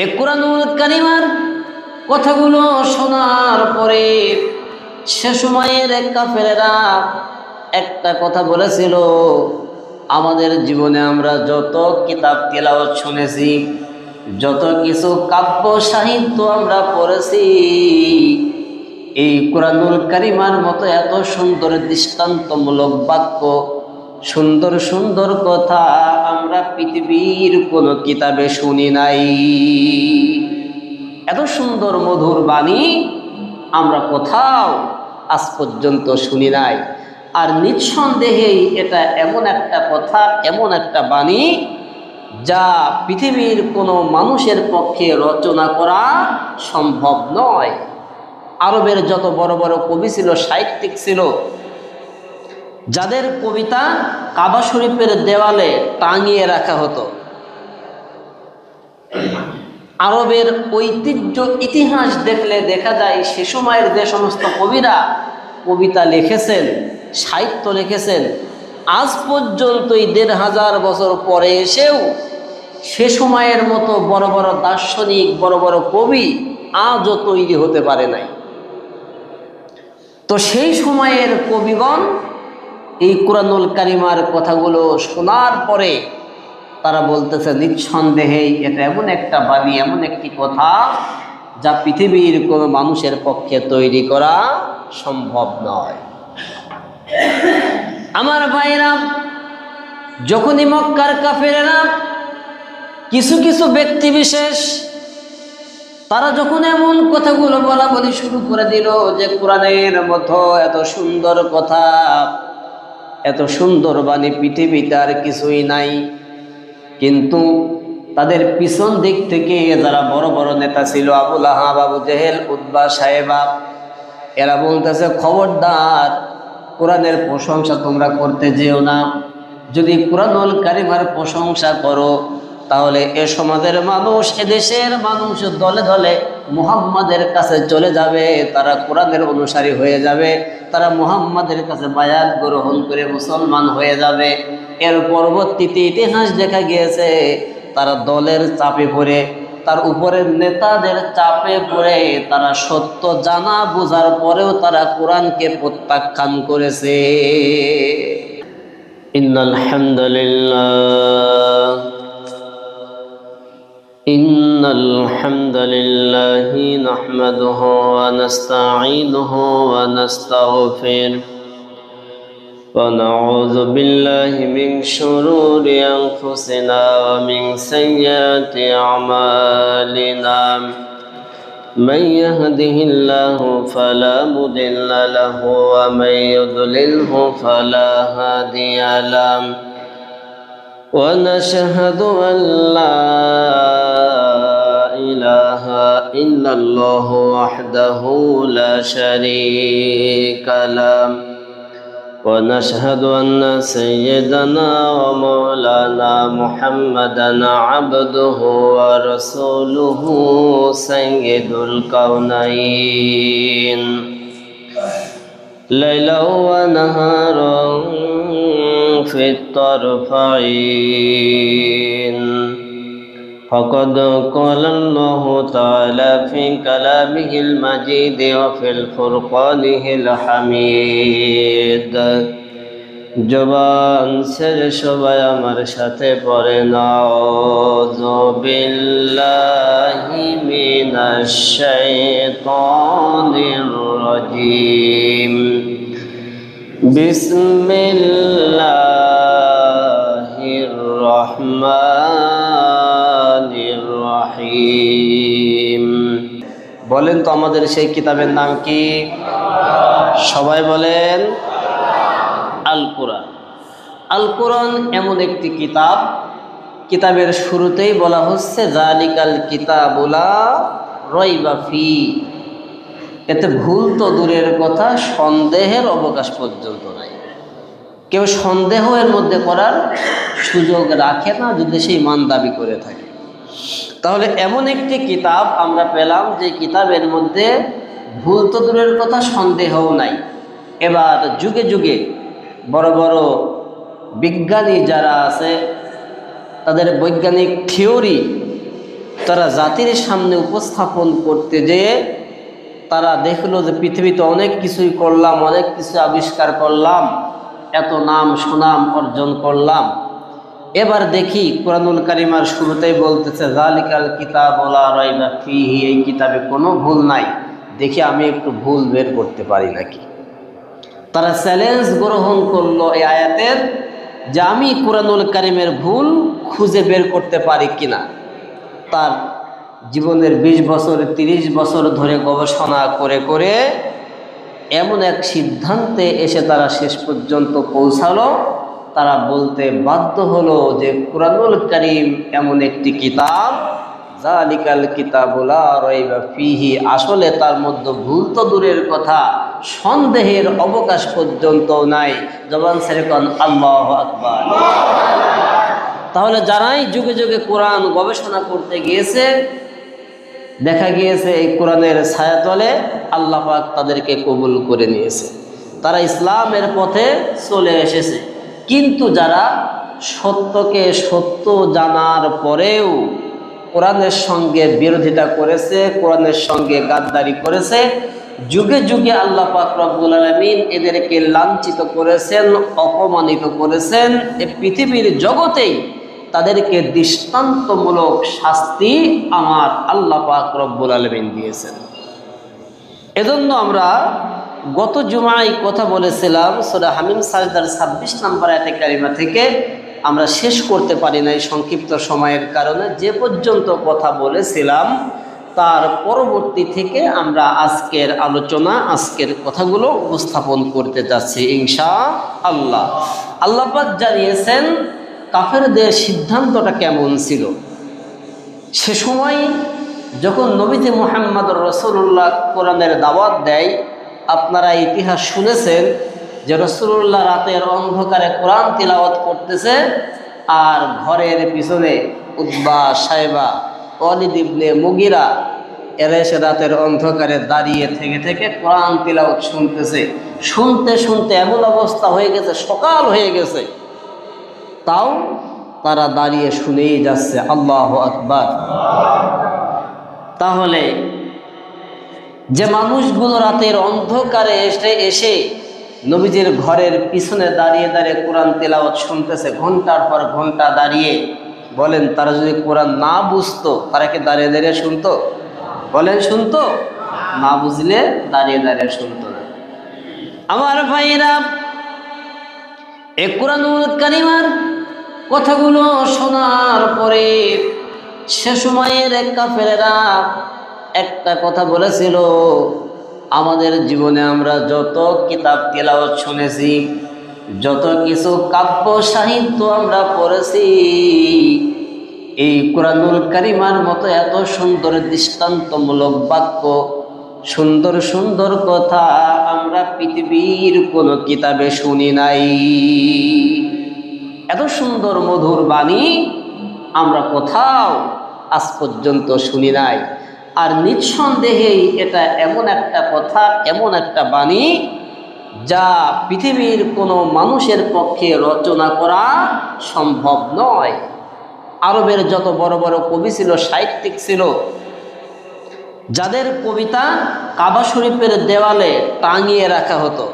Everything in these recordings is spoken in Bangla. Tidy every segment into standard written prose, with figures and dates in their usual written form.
এই কুরআনুল কারীমের কথাগুলো শোনার পরে সে সময়ের কাফেরেরা একটা কথা বলেছিল, আমাদের জীবনে আমরা যত কিতাব তিলাওয়াত শুনেছি, যত কিছু কাব্য সাহিত্য আমরা পড়েছি, এই কুরআনুল কারীমের মতো এত সুন্দর দৃষ্টান্তমূলক বাক্য, সুন্দর সুন্দর কথা আমরা পৃথিবীর কোনো কিতাবে শুনি নাই। এত সুন্দর মধুর বাণী আমরা কোথাও আজ পর্যন্ত শুনি নাই। আর নিঃসন্দেহেই এটা এমন একটা কথা, এমন একটা বাণী যা পৃথিবীর কোনো মানুষের পক্ষে রচনা করা সম্ভব নয়। আরবের যত বড় বড় কবি ছিল, সাহিত্যিক ছিল, যাদের কবিতা কাবা শরীফের দেওয়ালে টাঙিয়ে রাখা হতো, আরবের ঐতিহ্য ইতিহাস দেখলে দেখা যায় সে সময়ের যে সমস্ত কবিরা কবিতা লিখেছেন, সাহিত্য লিখেছেন, আজ পর্যন্ত এই ১৫০০ বছর পরে এসেও সে সময়ের মতো বড় বড় দার্শনিক, বড় বড় কবি আজও তৈরি হতে পারে নাই। তো সেই সময়ের কবিগণ এই কুরআনুল কারীমের কথাগুলো শোনার পরে তারা বলতেছে, নিঃসন্দেহেই এটা এমন একটা বাণী, এমন একটি কথা যা পৃথিবীর কোনো মানুষের পক্ষে তৈরি করা সম্ভব নয়। আমার ভাইরা, যখনই মক্কার কাফেরেরা কিছু কিছু ব্যক্তি বিশেষ তারা যখন এমন কথাগুলো বলা বলি শুরু করে দিল যে কোরআনের মতো এত সুন্দর কথা, এত সুন্দর বাণী পৃথিবীতে আর কিছুই নাই, কিন্তু তাদের পিছন দিক থেকে যারা বড় বড় নেতা ছিল, আবু লাহাব, আবু জেহেল, উতবা, সাহেবা, এরা বলতেছে, খবরদার কোরআনের প্রশংসা তোমরা করতে যেও না। যদি কুরআনুল কারীমের প্রশংসা করো তাহলে এ সমাজের মানুষ, এদেশের মানুষ দলে দলে মুহাম্মাদের কাছে চলে যাবে, তারা কোরআনের অনুসারী হয়ে যাবে, তারা মুহাম্মাদের কাছে বায়াত গ্রহণ করে মুসলমান হয়ে যাবে। এর পরবর্তীতে ইতিহাস দেখা গিয়েছে তারা দলের চাপে পড়ে, তার উপরের নেতাদের চাপে পড়ে তারা সত্য জানা বোঝার পরেও তারা কোরআনকে প্রত্যাখ্যান করেছে। ইন্নাল হামদুলিল্লাহি নাহমাদুহু ওয়া নাস্তাঈনুহু ওয়া নাস্তাগফিরুহ ওয়া নাউযু বিল্লাহি মিন শুরুরি আনফুসিনা ওয়া মিন সাইয়্যাতি আমালিনা। من يهده الله فلا مضل له ومن يضلله فلا هادي له ونشهد أن لا إله إلا الله وحده لا شريك له ونشهد أن سيدنا ومولانا محمدا عبده ورسوله سيد الكونين ليلا ونهارا في الطرفين. فقد قال الله تعالى في كلامه المجيد وفي الفرقانه الحميد. জবান ছেড়ে সবাই আমার সাথে পড়েন, আউযু বিল্লাহি মিনাশ শাইতানির রাজীম। বিসমিল্লাহির রহমানির রহিম। বলেন তো আমাদের সেই কিতাবের নাম কি? সবাই বলেন আল কোরআন। আল কোরআন এমন একটি কিতাব, কিতাবের শুরুতেই বলা হচ্ছে যালিকাল কিতাবু লা রাইবা ফি। এতে ভুল তো দূরের কথা, সন্দেহের অবকাশ পর্যন্ত নাই। কেউ সন্দেহ এর মধ্যে করার সুযোগ রাখে না যদি সেই মান দাবি করে থাকে। তাহলে এমন একটি কিতাব আমরা পেলাম যে কিতাবের মধ্যে ভুল তো দূরের কথা, সন্দেহও নাই। এবার যুগে যুগে বড় বড় বিজ্ঞানী যারা আছে তাদের বৈজ্ঞানিক থিওরি তারা জাতির সামনে উপস্থাপন করতে যেয়ে তারা দেখলো যে পৃথিবীতে অনেক কিছুই করলাম, অনেক কিছু আবিষ্কার করলাম, এত নাম সুনাম অর্জন করলাম, এবার দেখি কুরআনুল কারীমের শুরুতেই বলতেছে যালিকাল কিতাবু লা রাইবা ফীহি, এই কিতাবে কোনো ভুল নাই, দেখি আমি একটু ভুল বের করতে পারি নাকি। তারা চ্যালেঞ্জ গ্রহণ করলো এই আয়াতের যে আমি কুরআনুল কারীমের ভুল খুঁজে বের করতে পারি কিনা। তার জীবনের 20 বছর 30 বছর ধরে গবেষণা করে করে এমন এক সিদ্ধান্তে এসে তারা শেষ পর্যন্ত পৌঁছালো, তারা বলতে বাধ্য হলো যে কুরআনুল কারীম এমন একটি কিতাব, যালিকাল কিতাবু লা রাইবা ফীহি, আসলে তার মধ্যে ভুল তো দূরের কথা, সন্দেহের অবকাশ পর্যন্ত নাই। জবান ছেড়ে কোন আল্লাহু আকবার। তাহলে যারাই যুগে যুগে কোরআন গবেষণা করতে গিয়েছে, দেখা গিয়েছে এই কোরআনের ছায়াতলে আল্লাহ পাক তাদেরকে কবুল করে নিয়েছে, তারা ইসলামের পথে চলে এসেছে। কিন্তু যারা সত্যকে সত্য জানার পরেও কোরআনের সঙ্গে বিরোধিতা করেছে, কোরআনের সঙ্গে গাদ্দারি করেছে, যুগে যুগে আল্লাহ পাক রব্বুল আলামিন এদেরকে লাঞ্ছিত করেছেন, অপমানিত করেছেন। এই পৃথিবীর জগতেই তাদেরকে দৃষ্টান্তমূলক শাস্তি আমার আল্লাহ পাক রব্বুল আলামিন দিয়েছেন। এজন্য আমরা গত জুমায় কথা বলেছিলাম সূরা হামিম সাজদার 26 নম্বর আয়াতে কারিমা থেকে, আমরা শেষ করতে পারি নাই সংক্ষিপ্ত সময়ের কারণে। যে পর্যন্ত কথা বলেছিলাম তার পরবর্তী থেকে আমরা আজকের আলোচনা, আজকের কথাগুলো উপস্থাপন করতে যাচ্ছি ইনশাআল্লাহ। আল্লাহ পাক জানিয়েছেন কাফেরদের সিদ্ধান্তটা কেমন ছিল। সে সময় যখন নবীজি মুহাম্মদ রাসূলুল্লাহ কোরআনের দাওয়াত দেয়, আপনারা ইতিহাস শুনেছেন যে রাসূলুল্লাহ রাতের অন্ধকারে কোরআন তিলাওয়াত করতেছে, আর ঘরের পিছনে উতবা, সাইবা, ওয়ালিদ ইবনে মুগিরা এরা এসে রাতের অন্ধকারে দাঁড়িয়ে থেকে থেকে কোরআন তিলাওয়াত শুনতেছে। শুনতে শুনতে এমন অবস্থা হয়ে গেছে, সকাল হয়ে গেছে, তাও তারা দাঁড়িয়ে শুনেই যাচ্ছে। আল্লাহু আকবার। তাহলে যে মানুষগুলো রাতের অন্ধকারে এসে নবীজির ঘরের পিছনে দাঁড়িয়ে দাঁড়িয়ে কোরআন তেলাওয়াত শুনতেছে, ঘন্টার পর ঘন্টা দাঁড়িয়ে, বলেন তারা যদি কোরআন না বুঝতো তারা কি দাঁড়িয়ে দাঁড়িয়ে শুনতো? বলেন শুনতো? না বুঝলে দাঁড়িয়ে দাঁড়িয়ে শুনতো না। আমার ভাইরা, এই কুরআনুল কারীমের কথাগুলো শোনার পরে সে সময়ের কাফেরেরা একটা কথা বলেছিল, আমাদের জীবনে আমরা যত কিতাব তিলাওয়াত শুনেছি, যত কিছু কাব্য সাহিত্য আমরা পড়েছি, এই কুরআনুল কারীমের মতো এত সুন্দর দৃষ্টান্তমূলক বাক্য, সুন্দর সুন্দর কথা আমরা পৃথিবীর কোনো কিতাবে শুনি নাই। এত সুন্দর মধুর বাণী আমরা কোথাও আজ পর্যন্ত শুনি নাই। আর নিঃসন্দেহেই এটা এমন একটা কথা, এমন একটা বাণী যা পৃথিবীর কোনো মানুষের পক্ষে রচনা করা সম্ভব নয়। আরবের যত বড় বড় কবি ছিল, সাহিত্যিক ছিল, যাদের কবিতা কাবা শরীফের দেওয়ালে টাঙিয়ে রাখা হতো,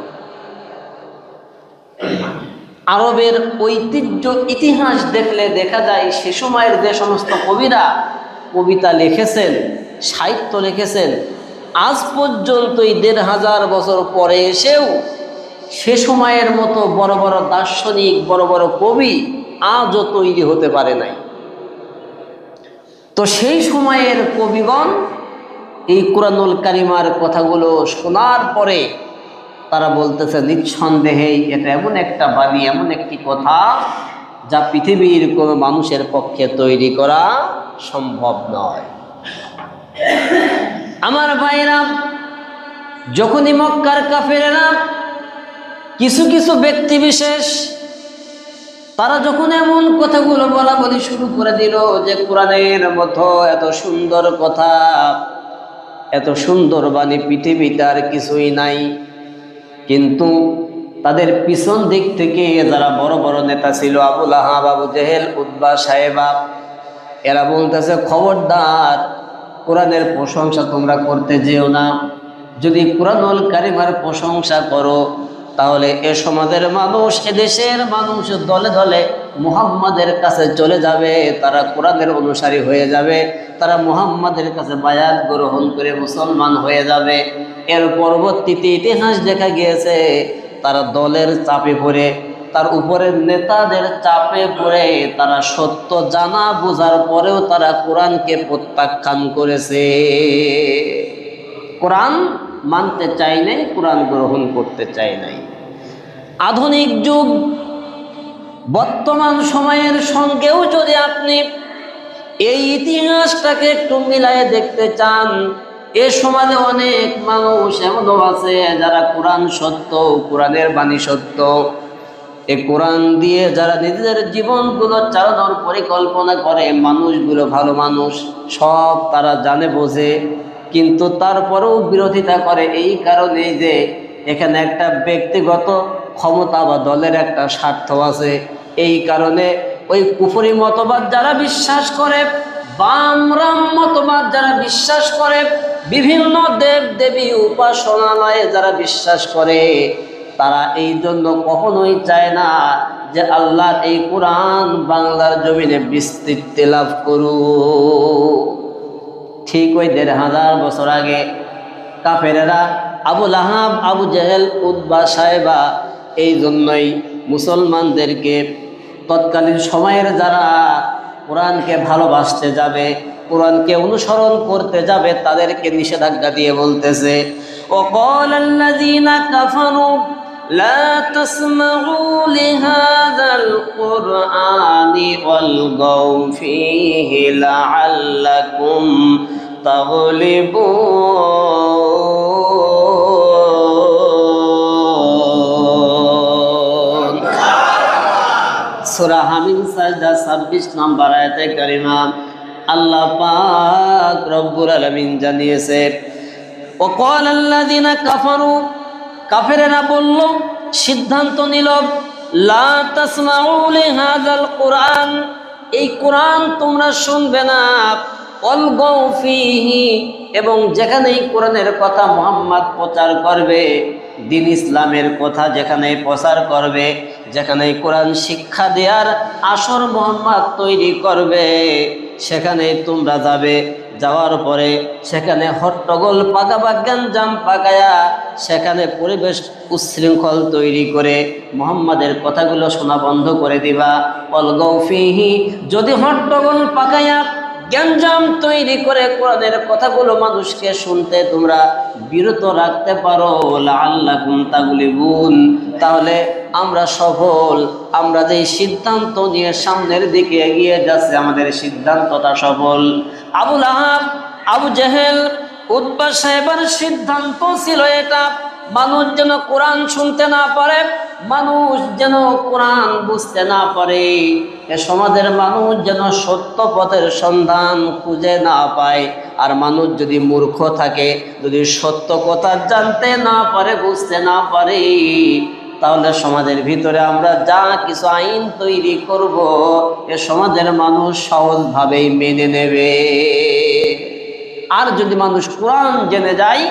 আরবের ঐতিহ্য ইতিহাস দেখলে দেখা যায় সে সময়ের যে সমস্ত কবিরা কবিতা লিখেছেন, সাহিত্য লিখেছেন, আজ পর্যন্ত ১৫০০ বছর পরে এসেও সে সময়ের মতো বড় বড় দার্শনিক, বড় বড় কবি আজও তৈরি হতে পারে নাই। তো সেই সময়ের কবিগণ এই কুরআনুল কারীমের কথাগুলো শোনার পরে তারা বলতেছে, নিঃসন্দেহেই এটা এমন একটা বাণী, এমন একটি কথা যা পৃথিবীর কোনো মানুষের পক্ষে তৈরি করা সম্ভব নয়। আমার ভাইরা, যখনই মক্কার কাফেরেরা কিছু কিছু ব্যক্তি বিশেষ তারা যখন এমন কথাগুলো বলা শুরু করে দিল যে কোরআনের মতো এত সুন্দর কথা, এত সুন্দর বাণী পৃথিবীতে আর কিছুই নাই, কিন্তু তাদের পিছন দিক থেকে যারা বড় বড় নেতা ছিল, আবু লাহাব, আবু জেহেল, উতবা, সাইবা, এরা বলতেছে খবরদার কোরআনের প্রশংসা তোমরা করতে যেও না। যদি কোরআনুল কারিমের প্রশংসা করো তাহলে এ সমাজের মানুষ, এদেশের মানুষ দলে দলে মুহাম্মাদের কাছে চলে যাবে, তারা কোরআনের অনুসারী হয়ে যাবে, তারা মুহাম্মাদের কাছে বায়াত গ্রহণ করে মুসলমান হয়ে যাবে। এর পরবর্তীতে ইতিহাস দেখা গিয়েছে তারা দলের চাপে পড়ে, তার উপরের নেতাদের চাপে পড়ে তারা সত্য জানা বোঝার পরেও তারা কোরআনকে প্রত্যাখ্যান করেছে। কোরআন মানতে চাই নাই, কোরআন গ্রহণ করতে চাই নাই। আধুনিক যুগ বর্তমান সময়ের সঙ্গেও যদি আপনি এই ইতিহাসটাকে একটু মিলায়ে দেখতে চান, এ সমাজে অনেক মানুষ এমনও আছে যারা কোরআন সত্য, কোরআনের বাণী সত্য, এ কোরআন দিয়ে যারা নিজেদের জীবনগুলো চালানোর পরিকল্পনা করে, মানুষগুলো ভালো মানুষ, সব তারা জানে বোঝে, কিন্তু তারপরেও বিরোধিতা করে এই কারণে যে এখানে একটা ব্যক্তিগত ক্ষমতা বা দলের একটা স্বার্থ আছে। এই কারণে ওই কুফরি মতবাদ যারা বিশ্বাস করে, বামরাম মতবাদ যারা বিশ্বাস করে, বিভিন্ন দেব দেবী উপাসনালয়ে যারা বিশ্বাস করে, তারা এই জন্য কখনোই চায় না যে আল্লাহর এই কোরআন বাংলার জমিনে বিস্তৃতি লাভ করুক। ঠিক ওই ১৫০০ বছর আগে কাফেরেরা, আবু লাহাব, আবু জেহেল, উতবা, সাইবা, এই জন্যই মুসলমানদেরকে তৎকালীন সময়ের যারা কোরআনকে ভালোবাসতে যাবে, কোরআনকে অনুসরণ করতে যাবে, তাদেরকে নিষেধাজ্ঞা দিয়ে বলতেছে وقال الذين كفروا لا تسمعوا لهذا القرآن والغوا فيه لعلكم تغلبون। সূরা হামিম সাজদা ২৬ নম্বর আয়াতে কারিমা আল্লাহ পাক রব্বুল আলামিন জানিয়েছে وقال الذين كفروا, কাফেরেরা বলল, সিদ্ধান্ত নিল, লা তাসমাউ লিহাযাল কুরআন, এই কোরআন তোমরা শুনবে না, অলগাউ ফীহি, এবং যেখানে এই কোরআনের কথা মুহাম্মদ প্রচার করবে, দ্বীন ইসলামের কথা যেখানে প্রচার করবে, যেখানে কোরআন শিক্ষা দেওয়ার আসর মুহাম্মদ তৈরি করবে, সেখানে তোমরা যাবে। যাওয়ার পরে সেখানে হট্টগোল পাকাবা, গ্যাঞ্জাম পাকায়া, সেখানে পরিবেশ উচ্ছৃঙ্খল তৈরি করে মুহাম্মাদের কথাগুলো শোনা বন্ধ করে দিবা। অলগাউ ফীহি, যদি হট্টগোল পাকায়া গ্যাঞ্জাম তৈরি করে কোরআনের কথাগুলো মানুষকে শুনতে তোমরা বিরত রাখতে পারো, লাআল্লাকুম তাগলিবুন, তাহলে আমরা সফল। আমরা যে সিদ্ধান্ত নিয়ে সামনের দিকে এগিয়ে যাচ্ছে, আমাদের সিদ্ধান্তটা সফল। আবু লাহাব, আবু জেহেল, উতবা সাহেবের সিদ্ধান্ত ছিল এটা, মানুষ যেন কোরআন শুনতে না পারে, মানুষ যেন কোরআন বুঝতে না পারে, এ সমাজের মানুষ যেন সত্য পথের সন্ধান খুঁজে না পায়। আর মানুষ যদি মূর্খ থাকে, যদি সত্য কথা জানতে না পারে, বুঝতে না পারে, তাহলে সমাজের ভিতরে আমরা যা কিছু আইন তৈরি করব, এ সমাজের মানুষ সহজভাবেই মেনে নেবে। আর যদি মানুষ কোরআন জেনে যায়,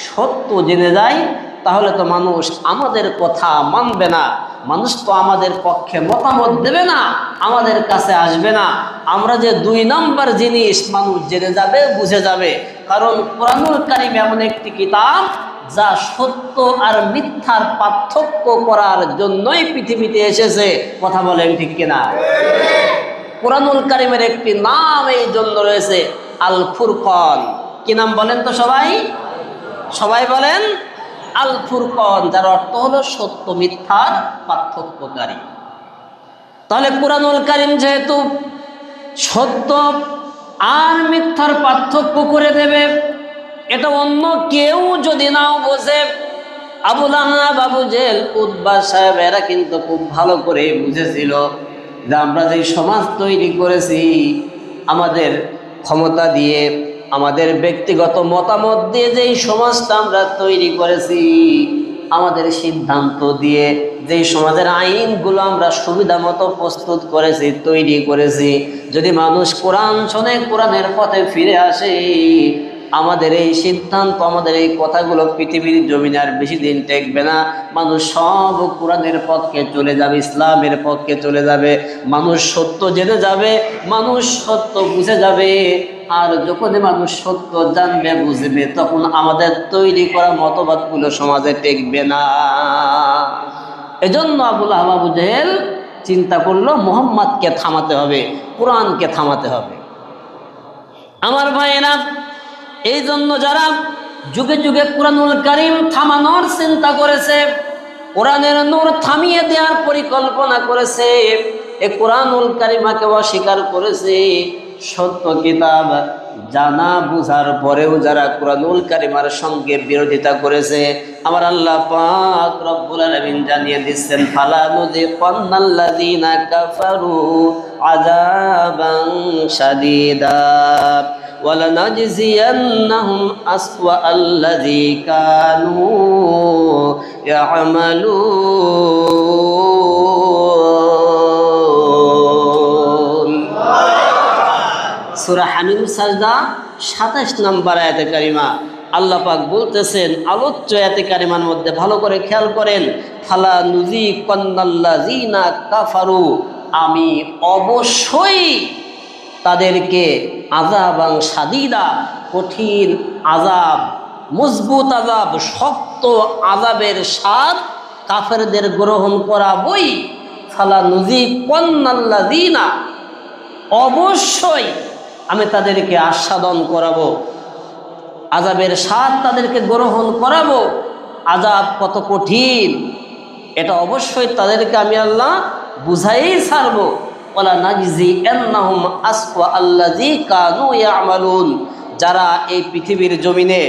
সত্য জেনে যায়, তাহলে তো মানুষ আমাদের কথা মানবে না, মানুষ তো আমাদের পক্ষে মতামত দেবে না, আমাদের কাছে আসবে না। আমরা যে ২ নাম্বার জিনিস মানুষ জেনে যাবে, বুঝে যাবে। কারণ কোরআনুল কারীম এমন একটি কিতাব যা সত্য আর মিথ্যার পার্থক্য করার জন্যই পৃথিবীতে এসেছে। কথা বলেন ঠিক কিনা? কোরআনুল কারীমের একটি নাম এই জন্য রয়েছে, আল ফুরকান। কি নাম বলেন তো সবাই? সবাই বলেন আল ফুরকান, যার অর্থ হলো সত্য মিথ্যার পার্থক্যকারী। তাহলে কোরআনুল কারীম যেহেতু সত্য আর মিথ্যার পার্থক্য করে দেবে, এটা অন্য কেউ যদি নাও বোঝে, আবু লাহাব, আবু জেহেল, উতবা সাহেব এরা কিন্তু খুব ভালো করে বুঝেছিল যে আমরা যে সমাজ তৈরি করেছি, আমাদের ক্ষমতা দিয়ে, আমাদের ব্যক্তিগত মতামত দিয়ে যেই সমাজটা আমরা তৈরি করেছি, আমাদের সিদ্ধান্ত দিয়ে যেই সমাজের আইনগুলো আমরা সুবিধা মতো প্রস্তুত করেছি, তৈরি করেছি, যদি মানুষ কোরআন শোনে, কোরআনের পথে ফিরে আসে, আমাদের এই সিদ্ধান্ত, আমাদের এই কথাগুলো পৃথিবীর জমিনে আর বেশি দিন টেকবে না। মানুষ সব কোরআনের পক্ষে চলে যাবে, ইসলামের পক্ষে চলে যাবে। মানুষ সত্য জেনে যাবে, মানুষ সত্য বুঝে যাবে। আর যখন মানুষ সত্য জানবে, বুঝবে, তখন আমাদের তৈরি করা মতবাদগুলো সমাজে টেকবে না। এজন্য আবু লাহাব, আবু জেহেল চিন্তা করলো মুহাম্মদকে থামাতে হবে, কোরআনকে থামাতে হবে। আমার ভাইয়েরা, এই জন্য যারা যুগে যুগে কোরআনুল কারীম থামানোর চিন্তা করেছে, কোরআনের নূর থামিয়ে দেওয়ার পরিকল্পনা করেছে, এই কোরআনুল কারীমকে অস্বীকার করেছে, সত্য কিতাব জানা বুঝার পরেও যারা কোরআনুল কারীমের সঙ্গে বিরোধিতা করেছে, আমার আল্লাহ পাক রব্বুল আলামিন জানিয়ে দিচ্ছেন, ফালা নুযিকান্নাল্লাযীনা কাফারু আযাবান শাদীদা ওয়ালানাজজিয়ান্নাহুম আসওয়াআল্লাযী কানূ ইয়া'মালুন। সূরা হামিম সাজদা ২৭ নম্বর আয়াতে কারিমা আল্লাহ পাক বলতেছেন, আলোচ্য আয়াতে কারিমার মধ্যে ভালো করে খেয়াল করেন, ফালা নুযিকান্নাল্লাযীনা কাফারু, আমি অবশ্যই তাদেরকে আযাবান শাদীদা, কঠিন আযাব, মজবুত আযাব, শক্ত আযাবের স্বাদ কাফেরদের গ্রহণ করাবই। ফালা নুযিকান্নাল্লাযীনা, অবশ্যই আমি তাদেরকে আস্বাদন করাবো, আযাবের স্বাদ তাদেরকে গ্রহণ করাবো। আযাব কত কঠিন এটা অবশ্যই তাদেরকে আমি আল্লাহ বুঝাই ছাড়বো। ওয়ালানাজজিয়ান্নাহুম আসওয়াআল্লাযী কানূ ইয়া'মালুন, যারা এই পৃথিবীর জমিনে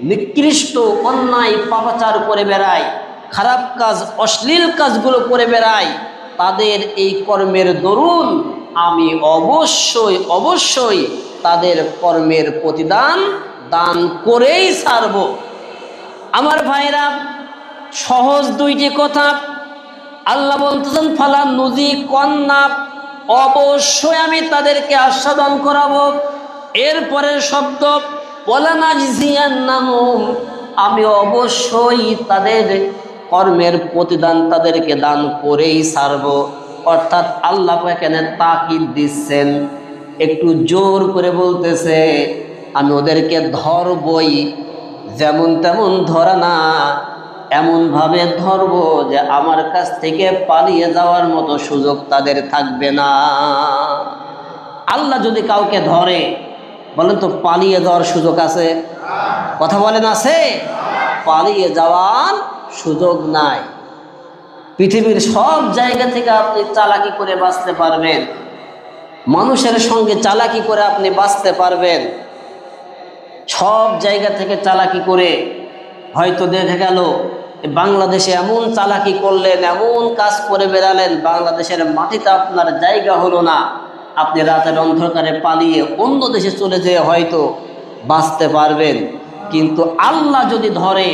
নিকৃষ্ট অন্যায় পাপাচার করে বেড়ায়, খারাপ কাজ, অশ্লীল কাজগুলো করে বেড়ায়, তাদের এই কর্মের দরুন আমি অবশ্যই অবশ্যই তাদের কর্মের প্রতিদান দান করেই ছাড়ব। আমার ভাইরা, সহজ দুইটি কথা আল্লাহ বলতেছেন, ফালা নুযিকান্না, অবশ্যই আমি তাদেরকে আস্বাদন করাবো। এরপরের শব্দ ওয়ালানাজজিয়ান্নাহুম, আমি অবশ্যই তাদের কর্মের প্রতিদান তাদেরকে দান করেই ছাড়ব। অর্থাৎ আল্লাহ এখানে তাকিদ দিচ্ছেন, একটু জোর করে বলতেছে, আমি ওদেরকে ধরবই, যেমন তেমন ধরা না, এমনভাবে ধরব যে আমার কাছ থেকে পালিয়ে যাওয়ার মতো সুযোগ তাদের থাকবে না। আল্লাহ যদি কাউকে ধরে, বলেন তো পালিয়ে যাওয়ার সুযোগ আছে? কথা বলেন, আছে? পালিয়ে যাওয়ার সুযোগ নাই। পৃথিবীর সব জায়গা থেকে আপনি চালাকি করে বাঁচতে পারবেন, মানুষের সঙ্গে চালাকি করে আপনি বাঁচতে পারবেন। সব জায়গা থেকে চালাকি করে, হয়তো দেখা গেল বাংলাদেশে এমন চালাকি করলেন, এমন কাজ করে বেড়ালেন, বাংলাদেশের মাটিতে আপনার জায়গা হলো না, আপনি রাতের অন্ধকারে পালিয়ে অন্য দেশে চলে যেয়ে হয়তো বাঁচতে পারবেন। কিন্তু আল্লাহ যদি ধরে,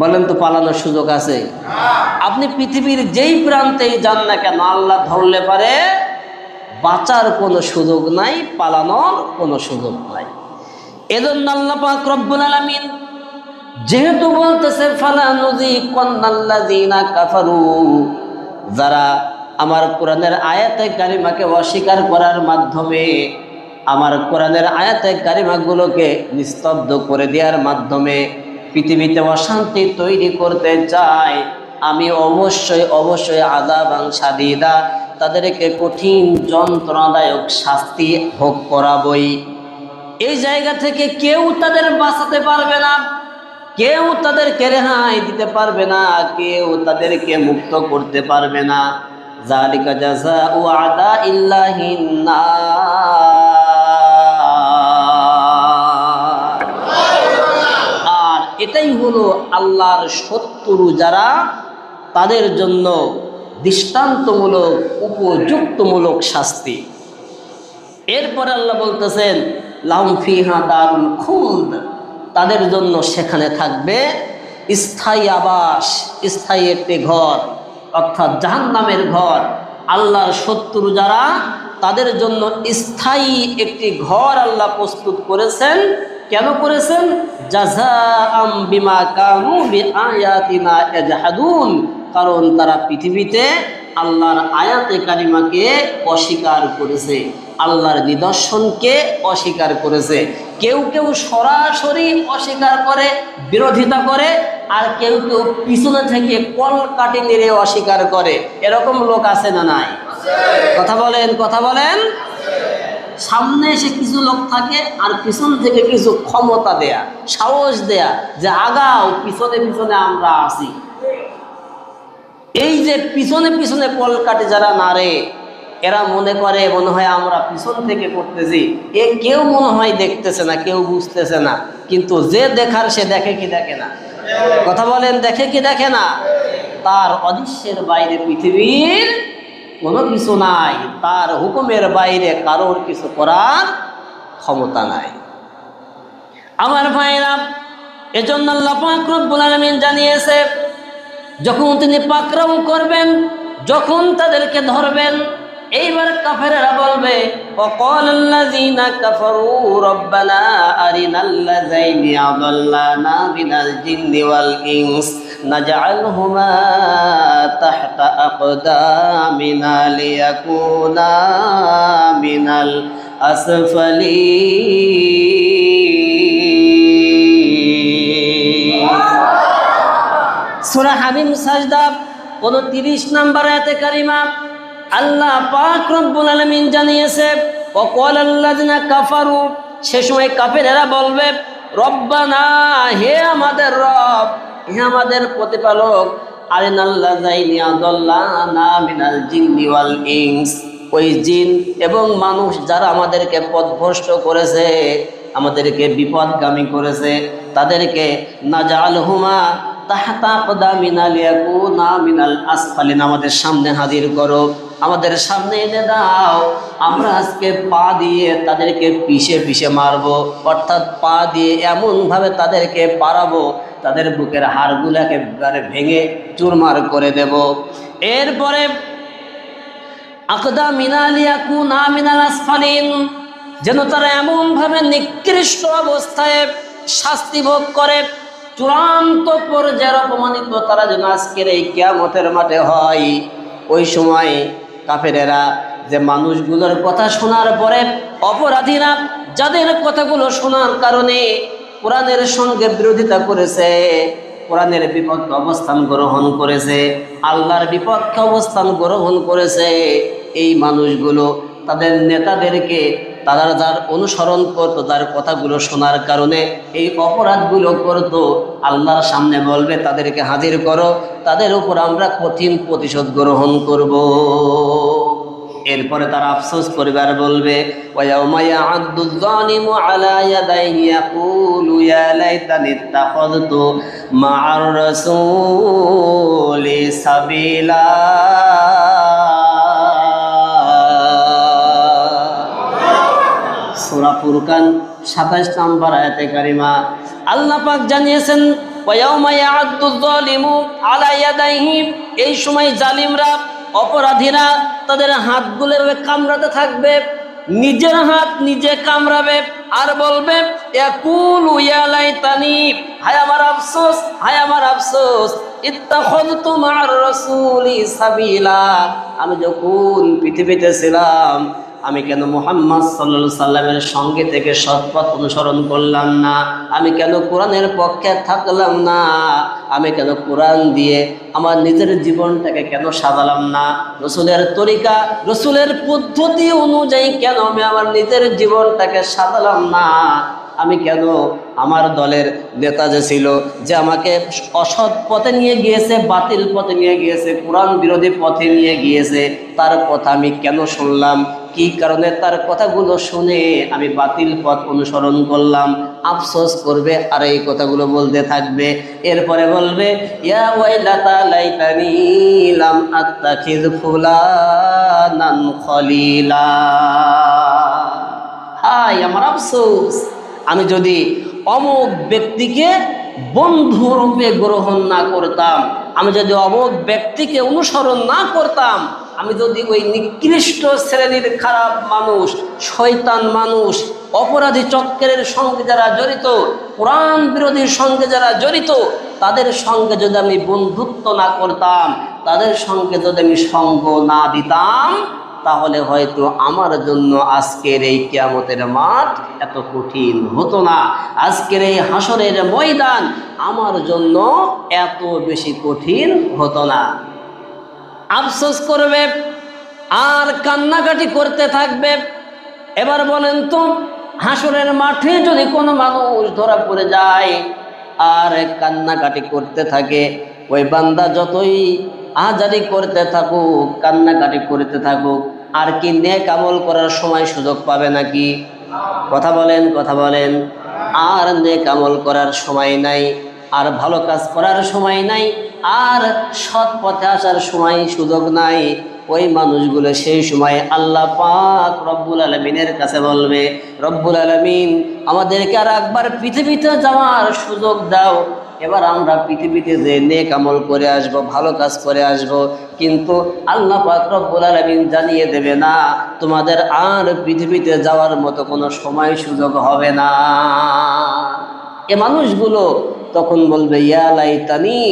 বলেন তো পালানোর সুযোগ আছে? আপনি পৃথিবীর যেই প্রান্তেই যান না কেন, আল্লাহ ধরলে পারে বাঁচার কোনো সুযোগ নাই, পালানোর কোনো সুযোগ নাই। এজন্য আল্লাহ পাক রব্বুল আলামিন যেহেতু বলতেছে, ফালা নুযিকান্নাল্লাযীনা কাফারু, যারা আমার কোরআনের আয়াতে কারিমাকে অস্বীকার করার মাধ্যমে, আমার কোরআনের আয়াতে কারিমাগুলোকে নিস্তব্ধ করে দেওয়ার মাধ্যমে পৃথিবীতে অশান্তি তৈরি করতে চায়, আমি অবশ্যই অবশ্যই আযাবান শাদীদা, তাদেরকে কঠিন যন্ত্রণাদায়ক শাস্তি ভোগ করাবই। এই জায়গা থেকে কেউ তাদের বাঁচাতে পারবে না, কেউ তাদেরকে রেহাই দিতে পারবে না, কেউ তাদেরকে মুক্ত করতে পারবে না। যালিকা জাযাউ আদাইল্লাহিন নার, আর এটাই হলো আল্লাহর শত্রু যারা, তাদের জন্য দৃষ্টান্তমূলক উপযুক্তমূলক শাস্তি। এরপরে আল্লাহ বলতেছেন, লাহুম ফিহা দারুল খুলদ, তাদের জন্য সেখানে থাকবে স্থায়ী আবাস, স্থায়ী একটি ঘর, অর্থাৎ জাহান্নামের ঘর। আল্লাহর শত্রু যারা, তাদের জন্য স্থায়ী একটি ঘর আল্লাহ প্রস্তুত করেছেন। কেন করেছেন? জাযাআম বিমা কানু বিআয়াতিনা ইয়াজহাদুন, কারণ তারা পৃথিবীতে আল্লাহর আয়াতে কারিমাকে অস্বীকার করেছে, আল্লাহর নিদর্শনকে অস্বীকার করেছে। কেউ কেউ সরাসরি অস্বীকার করে, বিরোধিতা করে, আর কেউ কেউ পিছনে থেকে কলকাঠি নেড়ে অস্বীকার করে। এরকম লোক আছে না নাই? কথা বলেন, কথা বলেন। সামনে এসে কিছু লোক থাকে, আর পিছন থেকে কিছু ক্ষমতা দেয়া, সাহস দেয়া, যে আগাও, পিছনে পিছনে আমরা আছি। এই যে পিছনে পিছনে কলকাঠি যারা নাড়ে, এরা মনে করে মনে হয় আমরা পিছন থেকে করতেছি, এ কেউ মনে হয় দেখতেছে না, কেউ বুঝতেছে না। কিন্তু যে দেখার সে দেখে কি দেখে না? কথা বলেন, দেখে কি দেখে না? তার অদৃশ্যের বাইরে পৃথিবীর কোনো কিছু নাই, তার হুকুমের বাইরে কারোর কিছু করার ক্ষমতা নাই। আমার ভাইরা, এজন্য আল্লাহ পাক রব্বুল আলামিন জানিয়েছে, যখন তিনি পাকড়াও করবেন, যখন তাদেরকে ধরবেন, এইবার কাফেররা বলবে, ওয়াকালাল্লাযীনা কাফারু রব্বানা আরিনাল্লাযাইনি আযাল্লানা মিনাল জিন্নি ওয়াল ইনস নাজআলহুমা তাহতা আকদামিনা লিয়াকুনা মিনাল আসফালিন। সূরা হামিম সাজদা 29 নম্বর আয়াতে কারিমা আল্লাহ পাক রব্বুল আলামিন জানিয়েছে, ওয়াকালাল্লাযিনা কাফারু, সে সময় কাফেরেরা বলবে, রব্বানা, হে আমাদের রব, হে আমাদের প্রতিপালক, আরিনাল্লাযাইনি আযাল্লানা মিনাল জিন্নি ওয়াল ইনস, ওই জিন এবং মানুষ যারা আমাদেরকে পথভ্রষ্ট করেছে, আমাদেরকে বিপদগামী করেছে, তাদেরকে নাজআলহুমা তাহতা আকদামিনা লিয়াকুনা মিনাল আসফালিন, আমাদের সামনে হাজির করো, আমাদের সামনে এনে দাও। আমরা আজকে পা দিয়ে তাদেরকে পিষে পিষে মারবো, অর্থাৎ পা দিয়ে এমনভাবে তাদেরকে পারাবো, তাদের বুকের হাড়গুলোকে ভেঙে চুরমার করে দেব। এরপরে আকদামিনা লিয়াকুনা মিনাল আসফালিন, যেন তারা এমনভাবে নিকৃষ্ট অবস্থায় শাস্তি ভোগ করে, চূড়ান্ত পর্যায়ের অপমানিত তারা যেন আজকের এই কিয়ামতের মাঠে হয়। ওই সময় কাফেরেরা যে মানুষগুলোর কথা শোনার পরে, অপরাধীরা যাদের কথাগুলো শোনার কারণে কোরআনের সঙ্গে বিরোধিতা করেছে, কোরআনের বিপক্ষে অবস্থান গ্রহণ করেছে, আল্লাহর বিপক্ষে অবস্থান গ্রহণ করেছে, এই মানুষগুলো তাদের নেতাদেরকে, তারা যার অনুসরণ করতো, তার কথাগুলো শোনার কারণে এই অপরাধগুলো করতো, আল্লাহর সামনে বলবে তাদেরকে হাজির করো, তাদের উপর আমরা কঠিন প্রতিশোধ গ্রহণ করব। এরপরে তারা আফসোস করবে আর বলবে, ওয়ায়াউমা ইয়া'আদ্দুয যালিমু আলা ইয়াদাইহি ইয়াকুলু ইয়া লাইতানি ইত্তাখাযতু মা'আর রাসূলি সাবিলা। সূরা ফুরকান 27 নম্বর আয়াতে কারিমা আল্লাহ পাক জানিয়েছেন, ওয়ায়াউমা ইয়া'আদ্দুয যালিমু আলা ইয়াদাইহি, এই সময় জালিমরা, অপরাধীরা তাদের হাতগুলো কামড়াতে থাকবে, নিজের হাত নিজে কামড়াবে আর বলবে, ইয়াকুলু ইয়া লাইতানি, হায় আমার আফসোস, হায় আমার আফসোস, ইত্তাখাযতু মা'আর রাসূলি সাবিলা, আমি যখন পৃথিবীতে ছিলাম, আমি কেন মুহাম্মদ সাল্লাল্লাহু আলাইহি সাল্লামের সঙ্গে থেকে সৎপথ অনুসরণ করলাম না? আমি কেন কোরআনের পক্ষে থাকলাম না? আমি কেন কোরআন দিয়ে আমার নিজের জীবনটাকে কেন সাজালাম না? রসুলের তরিকা, রসুলের পদ্ধতি অনুযায়ী কেন আমি আমার নিজের জীবনটাকে সাজালাম না? আমি কেন আমার দলের নেতা যে ছিল, যে আমাকে অসৎ পথে নিয়ে গিয়েছে, বাতিল পথে নিয়ে গিয়েছে, কোরআন বিরোধী পথে নিয়ে গিয়েছে, তার কথা আমি কেন শুনলাম? কি কারণে তার কথাগুলো শুনে আমি বাতিল পথ অনুসরণ করলাম? আফসোস করবে আর এই কথাগুলো বলতে থাকবে। এরপরে বলবে, ইয়া ওয়াইলাতা লাইতানি লাম আত্তাখিয ফুলানান খলিলা, হায় আমার আফসোস, আমি যদি অমুক ব্যক্তিকে বন্ধু রূপে গ্রহণ না করতাম, আমি যদি অমুক ব্যক্তিকে অনুসরণ না করতাম, আমি যদি ওই নিকৃষ্ট শ্রেণীর খারাপ মানুষ, শয়তান মানুষ, অপরাধী চক্রের সঙ্গে যারা জড়িত, কোরআন বিরোধীর সঙ্গে যারা জড়িত, তাদের সঙ্গে যদি আমি বন্ধুত্ব না করতাম, তাদের সঙ্গে যদি আমি সঙ্গ না দিতাম, তাহলে হয়তো আমার জন্য আজকের এই কিয়ামতের মাঠ এত কঠিন হতো না, আজকের এই হাসরের ময়দান আমার জন্য এত বেশি কঠিন হতো না। আফসোস করবে আর কান্নাকাটি করতে থাকবে। এবার বলেন তো, হাসরের মাঠে যদি কোনো মানুষ ধরা পড়ে যায় আর কান্নাকাটি করতে থাকে, ওই বান্দা যতই আহাজারি করতে থাকুক, কান্নাকাটি করতে থাকুক, আর কি নেক আমল করার সময় সুযোগ পাবে নাকি? কথা বলেন, কথা বলেন। আর নেক আমল করার সময় নাই, আর ভালো কাজ করার সময় নাই, আর সৎ পথে আসার সময় সুযোগ নাই। ওই মানুষগুলো সেই সময় আল্লাহ পাক রব্বুল আলামিনের কাছে বলবে, রব্বুল আলামিন আমাদেরকে আর একবার পৃথিবীতে যাওয়ার সুযোগ দাও, এবার আমরা পৃথিবীতে যে নেক আমল করে আসব, ভালো কাজ করে আসব। কিন্তু আল্লাহ পাক রব্বুল আলামিন জানিয়ে দেবে, না, তোমাদের আর পৃথিবীতে যাওয়ার মতো কোনো সময় সুযোগ হবে না। এ মানুষগুলো তখন বলবে, ইয়া লাইতানি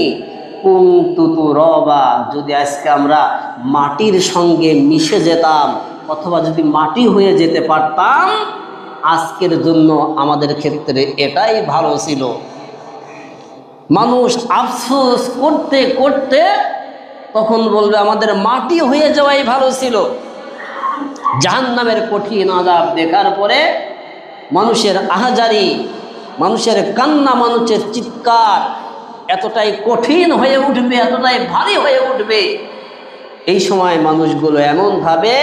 কুনতু তুরাবা, যদি আজকে আমরা মাটির সঙ্গে মিশে যেতাম, অথবা যদি মাটি হয়ে যেতে পারতাম, আজকের জন্য আমাদের ক্ষেত্রে এটাই ভালো ছিল। মানুষ আফসোস করতে করতে তখন বলবে, আমাদের মাটি হয়ে যাওয়াই ভালো ছিল। জাহান্নামের কঠিন আযাব দেখার পরে মানুষের আহাজারি, মানুষের কান্না, মানুষের চিৎকার এতটাই কঠিন হয়ে উঠবে, এতটাই ভারী হয়ে উঠবে, এই সময় মানুষগুলো এমনভাবে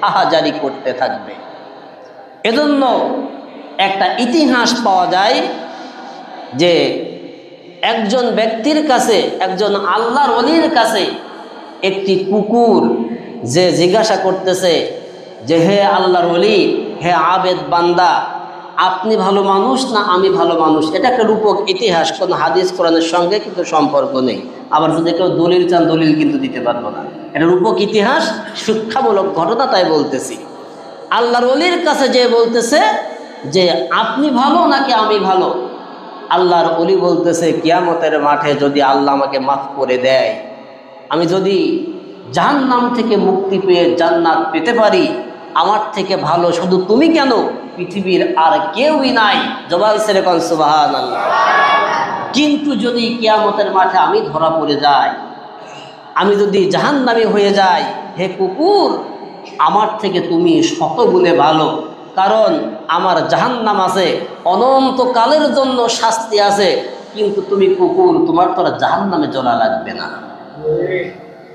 আহাজারি করতে থাকবে। এজন্য একটা ইতিহাস পাওয়া যায় যে একজন ব্যক্তির কাছে, একজন আল্লাহর ওলির কাছে একটি কুকুর যে জিজ্ঞাসা করতেছে যে, হে আল্লাহর ওলি, হে আবেদ বান্দা, আপনি ভালো মানুষ না আমি ভালো মানুষ? এটা একটা রূপক ইতিহাস, কোনো হাদিস কোরআনের সঙ্গে কিন্তু সম্পর্ক নেই। আবার যদি কেউ দলিল চান, দলিল কিন্তু দিতে পারবো না। এটা রূপক ইতিহাস, শিক্ষামূলক ঘটনা, তাই বলতেছি। আল্লাহর ওলির কাছে যে বলতেছে যে আপনি ভালো নাকি আমি ভালো? আল্লাহর ওলি বলতেছে, কিয়ামতের মাঠে যদি আল্লাহ আমাকে মাফ করে দেয়, আমি যদি জাহান্নাম থেকে মুক্তি পেয়ে জান্নাত পেতে পারি, আমার থেকে ভালো শুধু তুমি কেন, পৃথিবীর আর কেউই নাই। জবান ছেড়ে কোন সুবহানাল্লাহ। কিন্তু যদি কিয়ামতের মাঠে আমি ধরা পড়ে যাই, আমি যদি জাহান্নামী হয়ে যাই, হে কুকুর, আমার থেকে তুমি শতগুণে ভালো, কারণ আমার জাহান্নাম আছে, অনন্তকালের জন্য শাস্তি আছে। কিন্তু তুমি কুকুর, তোমার তো আর জাহান্নামে জ্বলা লাগবে না,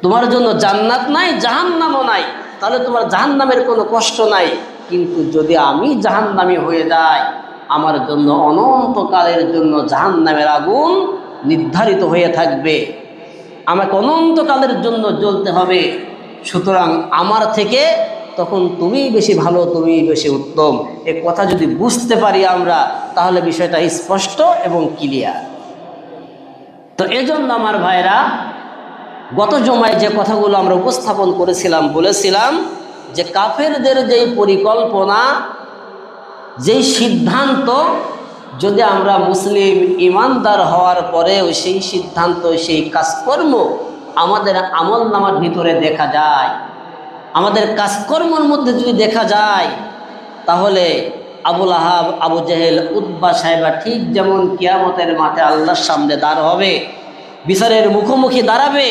তোমার জন্য জান্নাত নাই, জাহান্নামও নাই, তাহলে তোমার জাহান্নামের কোনো কষ্ট নাই। কিন্তু যদি আমি জাহান্নামী হয়ে যাই, আমার জন্য অনন্তকালের জন্য জাহান্নামের আগুন নির্ধারিত হয়ে থাকবে, আমাকে অনন্তকালের জন্য জ্বলতে হবে। সুতরাং আমার থেকে তখন তুমি বেশি ভালো, তুমি বেশি উত্তম। এ কথা যদি বুঝতে পারি আমরা, তাহলে বিষয়টা স্পষ্ট এবং ক্লিয়ার। তো এজন্য আমার ভাইরা, গত জমায় যে কথাগুলো আমরা উপস্থাপন করেছিলাম, বলেছিলাম যে কাফেরদের যেই পরিকল্পনা, যেই সিদ্ধান্ত, যদি আমরা মুসলিম ইমানদার হওয়ার পরেও সেই সিদ্ধান্ত, সেই কাজকর্ম আমাদের আমলনামার ভিতরে দেখা যায়, আমাদের কাজকর্মের মধ্যে যদি দেখা যায়, তাহলে আবুল আহাব, আবু জেহেল, উতবা সাহেবা ঠিক যেমন কিয়ামতের মাঠে আল্লাহর সামনে দাঁড় হবে, বিচারের মুখোমুখি দাঁড়াবে,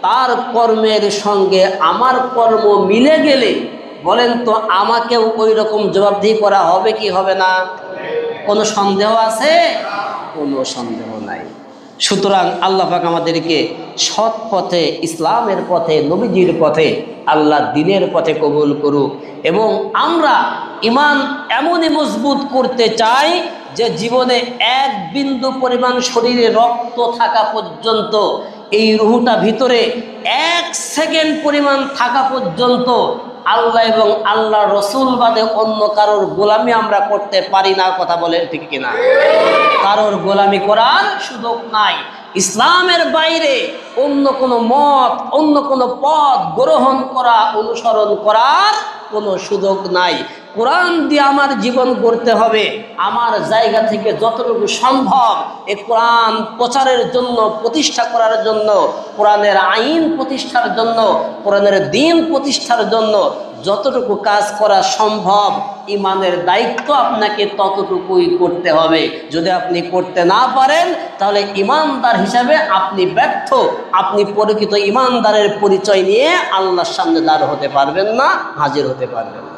তার কর্মের সঙ্গে আমার কর্ম মিলে গেলে বলেন তো আমাকেও ওই রকম জবাবদিহি করা হবে কি হবে না? কোনো সন্দেহ আছে? কোনো সন্দেহ নাই। সুতরাং আল্লাহ পাক আমাদেরকে সৎ পথে, ইসলামের পথে, নবীজির পথে, আল্লাহ দ্বীনের পথে কবুল করুক। এবং আমরা ঈমান এমনই মজবুত করতে চাই যে জীবনে এক বিন্দু পরিমাণ শরীরে রক্ত থাকা পর্যন্ত, এই রুহটা ভিতরে 1 সেকেন্ড পরিমাণ থাকা পর্যন্ত আল্লাহ এবং আল্লাহ রসুল বাদে অন্য কারোর গোলামি আমরা করতে পারি না। কথা বলেন ঠিক কিনা? কারোর গোলামি করার সুযোগ নাই। ইসলামের বাইরে অন্য কোনো মত, অন্য কোনো পথ গ্রহণ করা, অনুসরণ করার কোনো সুযোগ নাই। কোরআন দিয়ে আমার জীবন গড়তে হবে। আমার জায়গা থেকে যতটুকু সম্ভব এ কোরআন প্রচারের জন্য, প্রতিষ্ঠা করার জন্য, কোরআনের আইন প্রতিষ্ঠার জন্য, কোরআনের দ্বীন প্রতিষ্ঠার জন্য যতটুকু কাজ করা সম্ভব, ইমানের দায়িত্ব আপনাকে ততটুকুই করতে হবে। যদি আপনি করতে না পারেন তাহলে ইমানদার হিসাবে আপনি ব্যর্থ। আপনি প্রকৃত ইমানদারের পরিচয় নিয়ে আল্লাহর সামনে দাঁড় হতে পারবেন না, হাজির হতে পারবেন না।